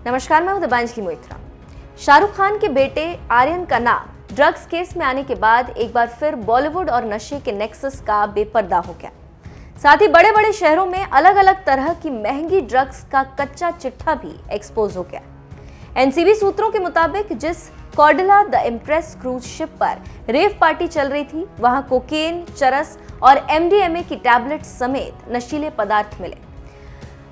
नमस्कार, मैं हूं दिबांजलि मोइत्रा। शाहरुख खान के बेटे आर्यन का नाम ड्रग्स केस में आने के बाद एक बार फिर बॉलीवुड और नशे के नेक्सस का बेपर्दा हो गया। साथ ही बड़े बड़े शहरों में अलग अलग तरह की महंगी ड्रग्स का कच्चा चिट्ठा भी एक्सपोज हो गया। एनसीबी सूत्रों के मुताबिक जिस कॉर्डेला द इम्प्रेस क्रूज शिप पर रेव पार्टी चल रही थी, वहां कोकेन, चरस और एमडीएमए की टैबलेट समेत नशीले पदार्थ मिले।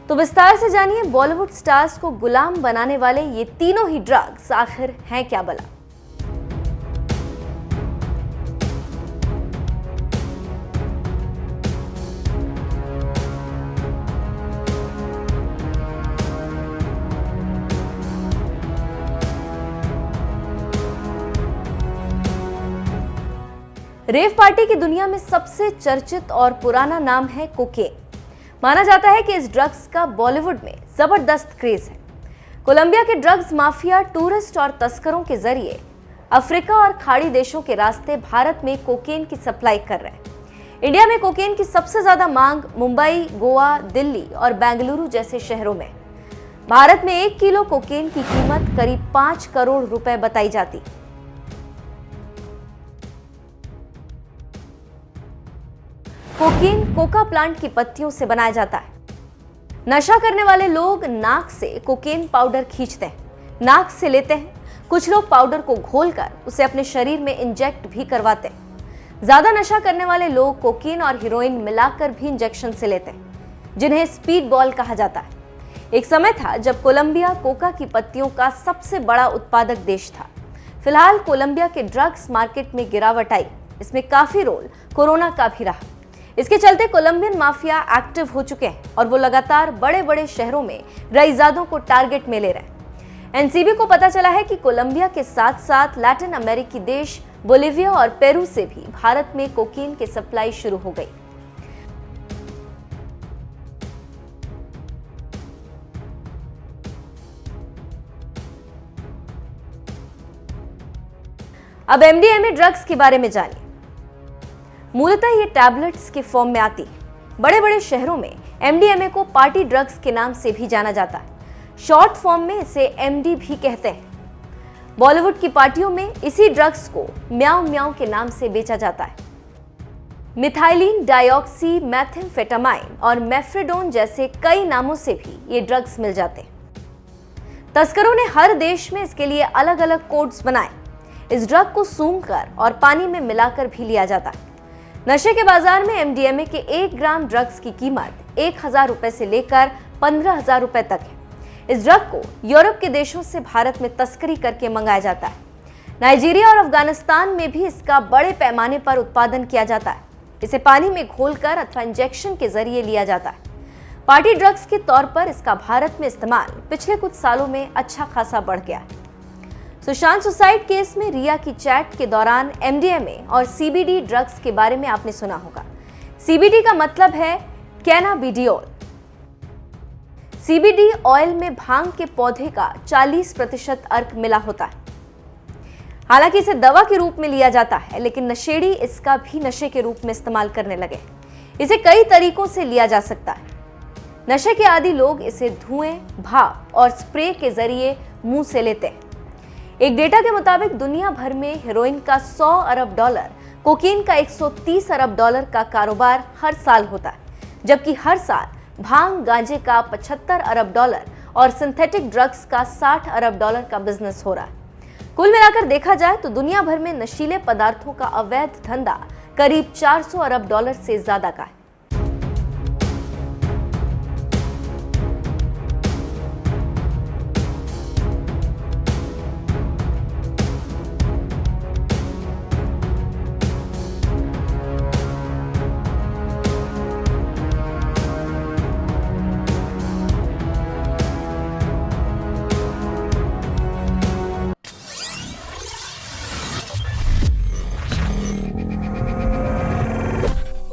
तो विस्तार से जानिए बॉलीवुड स्टार्स को गुलाम बनाने वाले ये तीनों ही ड्रग्स आखिर हैं क्या भला। रेव पार्टी की दुनिया में सबसे चर्चित और पुराना नाम है कोकेन। माना जाता है कि इस ड्रग्स का बॉलीवुड में जबरदस्त क्रेज है। कोलंबिया के ड्रग्स माफिया टूरिस्ट और तस्करों के जरिए अफ्रीका और खाड़ी देशों के रास्ते भारत में कोकेन की सप्लाई कर रहे हैं। इंडिया में कोकेन की सबसे ज्यादा मांग मुंबई, गोवा, दिल्ली और बेंगलुरु जैसे शहरों में। भारत में 1 किलो कोकेन की कीमत करीब 5 करोड़ रुपए बताई जाती। कोकीन कोका प्लांट की पत्तियों से बनाया जाता है। नशा करने वाले लोग नाक से कोकेन पाउडर खींचते हैं, नाक से लेते हैं। कुछ लोग पाउडर को घोलकर उसे अपने शरीर में इंजेक्ट भी करवाते हैं। ज्यादा नशा करने वाले लोग कोकीन और हीरोइन मिलाकर भी इंजेक्शन से लेते हैं, जिन्हें स्पीड बॉल कहा जाता है। एक समय था जब कोलंबिया कोका की पत्तियों का सबसे बड़ा उत्पादक देश था। फिलहाल कोलंबिया के ड्रग्स मार्केट में गिरावट आई। इसमें काफी रोल कोरोना का भी रहा। इसके चलते कोलंबियन माफिया एक्टिव हो चुके हैं और वो लगातार बड़े बड़े शहरों में रईजादों को टारगेट में ले रहे हैं। एनसीबी को पता चला है कि कोलंबिया के साथ साथ लैटिन अमेरिकी देश बोलिविया और पेरू से भी भारत में कोकीन की सप्लाई शुरू हो गई। अब एमडीएमए ड्रग्स के बारे में जानिए। मूलतः ये टैबलेट्स के फॉर्म में आती है। बड़े बड़े शहरों में एमडीएमए को पार्टी ड्रग्स के नाम से भी जाना जाता है। शॉर्ट फॉर्म में इसे एमडी भी कहते हैं। बॉलीवुड की पार्टियों में इसी ड्रग्स को म्याऊ म्याऊ के नाम से बेचा जाता है। मिथाइलिन डाइऑक्सी मेथाम्फेटामाइन और मेफ्रेडोन जैसे कई नामों से भी ये ड्रग्स मिल जाते हैं। तस्करों ने हर देश में इसके लिए अलग अलग कोड्स बनाए। इस ड्रग को सूंघकर और पानी में मिलाकर भी लिया जाता है। नशे के बाजार में एमडीएमए के 1 ग्राम ड्रग्स की कीमत 1000 रुपए से लेकर 15,000 रुपए तक है। इस ड्रग को यूरोप के देशों से भारत में तस्करी करके मंगाया जाता है। नाइजीरिया और अफगानिस्तान में भी इसका बड़े पैमाने पर उत्पादन किया जाता है। इसे पानी में घोलकर अथवा इंजेक्शन के जरिए लिया जाता है। पार्टी ड्रग्स के तौर पर इसका भारत में इस्तेमाल पिछले कुछ सालों में अच्छा खासा बढ़ गया है। सुशांत सुसाइड केस में रिया की चैट के दौरान एमडीएमए और सीबीडी ड्रग्स के बारे में आपने सुना होगा। सीबीडी का मतलब है कैनाबिडियोल। सीबीडी ऑयल में भांग के पौधे का 40% अर्क मिला होता है। हालांकि इसे दवा के रूप में लिया जाता है, लेकिन नशेड़ी इसका भी नशे के रूप में इस्तेमाल करने लगे। इसे कई तरीकों से लिया जा सकता है। नशे के आदी लोग इसे धुएं, भाप और स्प्रे के जरिए मुंह से लेते हैं। एक डेटा के मुताबिक दुनिया भर में हेरोइन का 100 अरब डॉलर, कोकीन का 130 अरब डॉलर का कारोबार हर साल होता है, जबकि हर साल भांग, गांजे का 75 अरब डॉलर और सिंथेटिक ड्रग्स का 60 अरब डॉलर का बिजनेस हो रहा है। कुल मिलाकर देखा जाए तो दुनिया भर में नशीले पदार्थों का अवैध धंधा करीब 400 अरब डॉलर से ज्यादा का है।